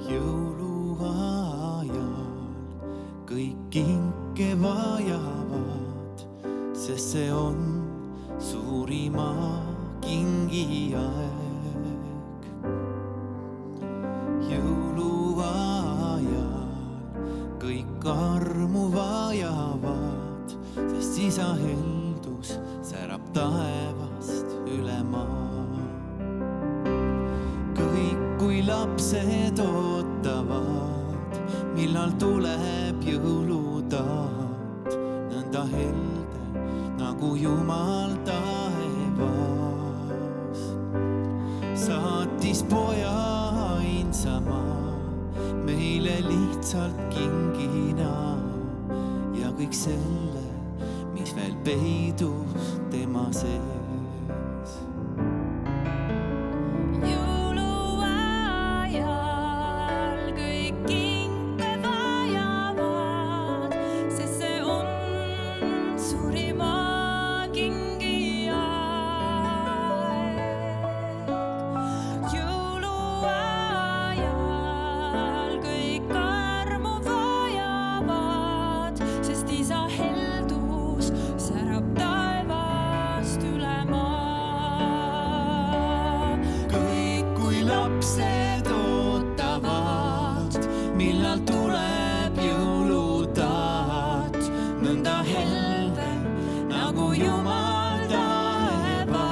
Jõuluajal kõik kinke vajavad, sest see on suurima kingi aeg. Jõuluajal kõik armu vajavad, sest isa heldus särab taevast üle maa. Kõik kui lapsed ootavad, millal tuleb jõulutaat, nõnda helde nagu Jumal taevas. Saatis poja ainsama meile lihtsalt kingina ja kõik selle, mis veel peidus tema sees. Lapsed ootavad, millal tuleb jõulutaat, nõnda helde nagu Jumal taevas.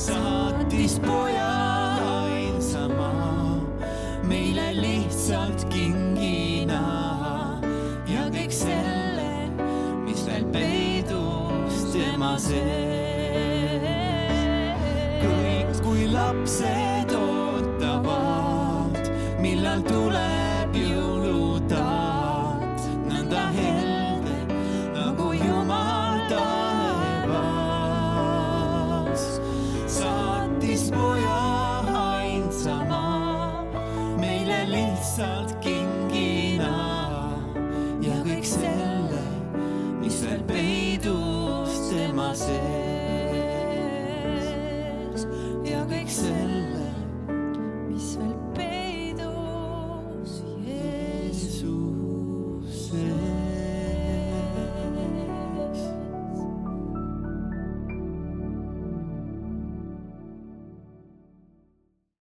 Saatis poja ainsama meile lihtsalt kingina ja kõik selle, mis veel peidus tema sees. Kui lapsed ootavad, millal tuleb jõulutaat, nõnda helde nagu Jumal taevas. Saatis poja ainsama meile lihtsalt